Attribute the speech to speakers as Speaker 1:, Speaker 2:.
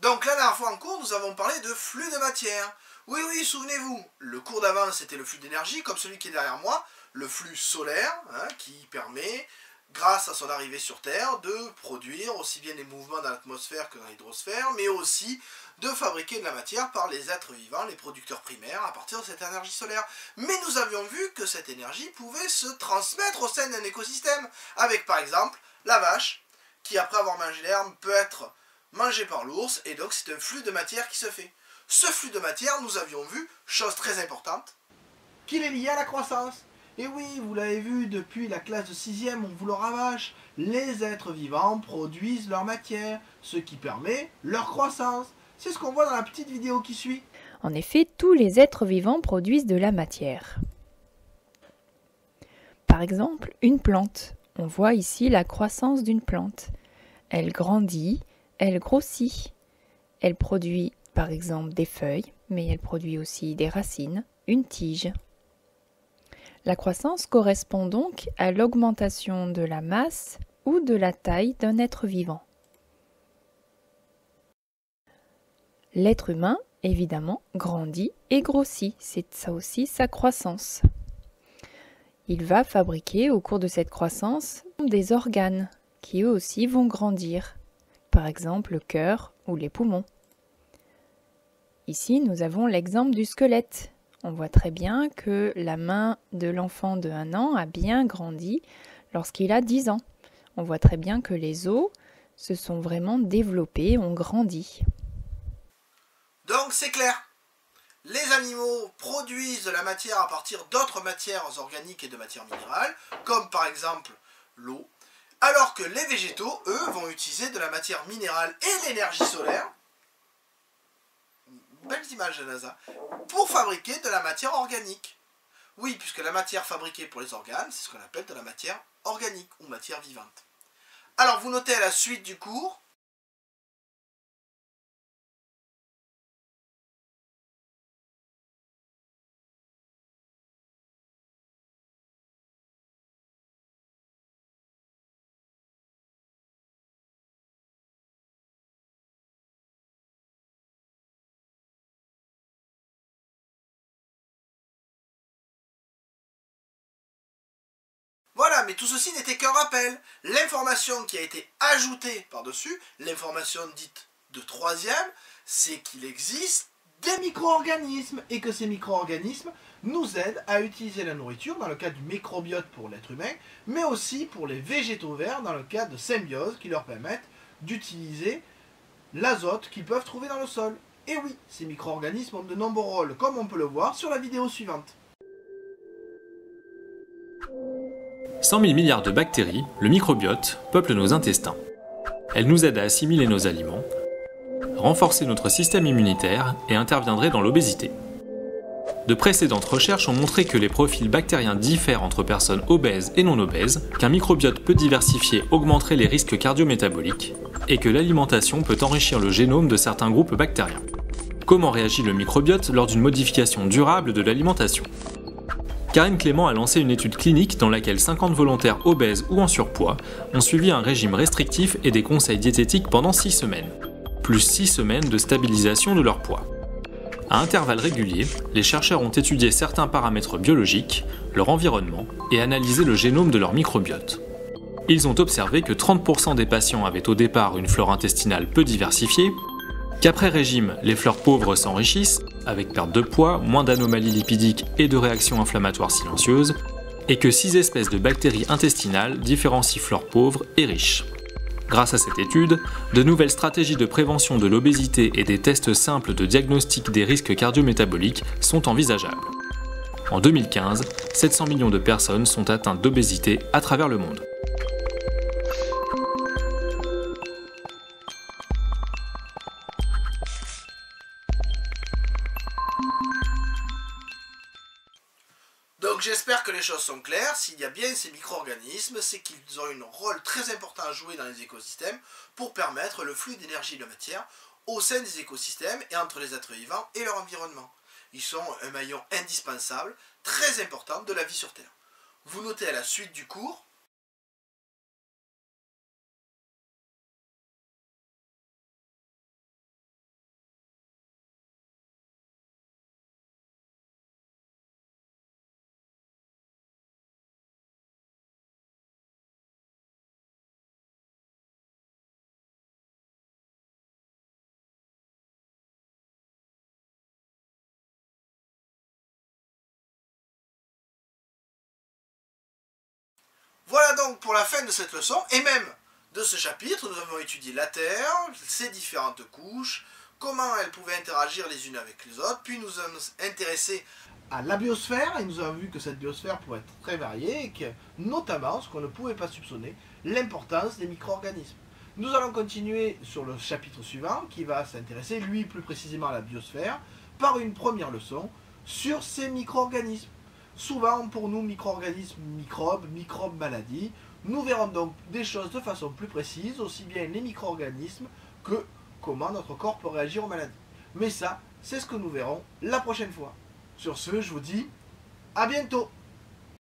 Speaker 1: Donc la dernière fois en cours, nous avons parlé de flux de matière. Oui, oui, souvenez-vous, le cours d'avant c'était le flux d'énergie, comme celui qui est derrière moi, le flux solaire, qui permet, grâce à son arrivée sur Terre, de produire aussi bien les mouvements dans l'atmosphère que dans l'hydrosphère, mais aussi de fabriquer de la matière par les êtres vivants, les producteurs primaires, à partir de cette énergie solaire. Mais nous avions vu que cette énergie pouvait se transmettre au sein d'un écosystème, avec par exemple la vache, qui après avoir mangé l'herbe peut être mangée par l'ours, et donc c'est un flux de matière qui se fait. Ce flux de matière, nous avions vu, chose très importante, qu'il est lié à la croissance. Et oui, vous l'avez vu depuis la classe de 6e, on vous le rabâche, les êtres vivants produisent leur matière, ce qui permet leur croissance. C'est ce qu'on voit dans la petite vidéo qui suit.
Speaker 2: En effet, tous les êtres vivants produisent de la matière. Par exemple, une plante. On voit ici la croissance d'une plante. Elle grandit, elle grossit. Elle produit par exemple des feuilles, mais elle produit aussi des racines, une tige. La croissance correspond donc à l'augmentation de la masse ou de la taille d'un être vivant. L'être humain, évidemment, grandit et grossit, c'est ça aussi sa croissance. Il va fabriquer au cours de cette croissance des organes qui eux aussi vont grandir, par exemple le cœur ou les poumons. Ici, nous avons l'exemple du squelette. On voit très bien que la main de l'enfant de 1 an a bien grandi lorsqu'il a 10 ans. On voit très bien que les os se sont vraiment développés, ont grandi.
Speaker 1: Donc c'est clair. Les animaux produisent de la matière à partir d'autres matières organiques et de matières minérales, comme par exemple l'eau, alors que les végétaux, eux, vont utiliser de la matière minérale et l'énergie solaire, belles images de NASA, pour fabriquer de la matière organique. Oui, puisque la matière fabriquée pour les organes, c'est ce qu'on appelle de la matière organique ou matière vivante. Alors vous notez à la suite du cours, voilà, mais tout ceci n'était qu'un rappel. L'information qui a été ajoutée par-dessus, l'information dite de 3e, c'est qu'il existe des micro-organismes et que ces micro-organismes nous aident à utiliser la nourriture dans le cas du microbiote pour l'être humain, mais aussi pour les végétaux verts dans le cas de symbiose qui leur permettent d'utiliser l'azote qu'ils peuvent trouver dans le sol. Et oui, ces micro-organismes ont de nombreux rôles, comme on peut le voir sur la vidéo suivante.
Speaker 3: 100 000 milliards de bactéries, le microbiote, peuple nos intestins. Elle nous aide à assimiler nos aliments, renforcer notre système immunitaire et interviendrait dans l'obésité. De précédentes recherches ont montré que les profils bactériens diffèrent entre personnes obèses et non obèses, qu'un microbiote peu diversifié augmenterait les risques cardiométaboliques et que l'alimentation peut enrichir le génome de certains groupes bactériens. Comment réagit le microbiote lors d'une modification durable de l'alimentation ? Karine Clément a lancé une étude clinique dans laquelle 50 volontaires obèses ou en surpoids ont suivi un régime restrictif et des conseils diététiques pendant 6 semaines, plus 6 semaines de stabilisation de leur poids. À intervalles réguliers, les chercheurs ont étudié certains paramètres biologiques, leur environnement et analysé le génome de leur microbiote. Ils ont observé que 30% des patients avaient au départ une flore intestinale peu diversifiée, qu'après régime, les fleurs pauvres s'enrichissent, avec perte de poids, moins d'anomalies lipidiques et de réactions inflammatoires silencieuses, et que 6 espèces de bactéries intestinales différencient flore pauvre et riche. Grâce à cette étude, de nouvelles stratégies de prévention de l'obésité et des tests simples de diagnostic des risques cardiométaboliques sont envisageables. En 2015, 700 millions de personnes sont atteintes d'obésité à travers le monde.
Speaker 1: Donc j'espère que les choses sont claires. S'il y a bien ces micro-organismes, c'est qu'ils ont un rôle très important à jouer dans les écosystèmes pour permettre le flux d'énergie et de matière au sein des écosystèmes et entre les êtres vivants et leur environnement. Ils sont un maillon indispensable, très important de la vie sur Terre. Vous notez à la suite du cours Voilà donc pour la fin de cette leçon, et même de ce chapitre. Nous avons étudié la Terre, ses différentes couches, comment elles pouvaient interagir les unes avec les autres, puis nous sommes intéressés à la biosphère, et nous avons vu que cette biosphère pouvait être très variée, et que, notamment, ce qu'on ne pouvait pas soupçonner, l'importance des micro-organismes. Nous allons continuer sur le chapitre suivant, qui va s'intéresser, lui, plus précisément à la biosphère, par une première leçon sur ces micro-organismes. Souvent, pour nous, micro-organismes, microbes, maladies, nous verrons donc des choses de façon plus précise, aussi bien les micro-organismes que comment notre corps peut réagir aux maladies. Mais ça, c'est ce que nous verrons la prochaine fois. Sur ce, je vous dis à bientôt.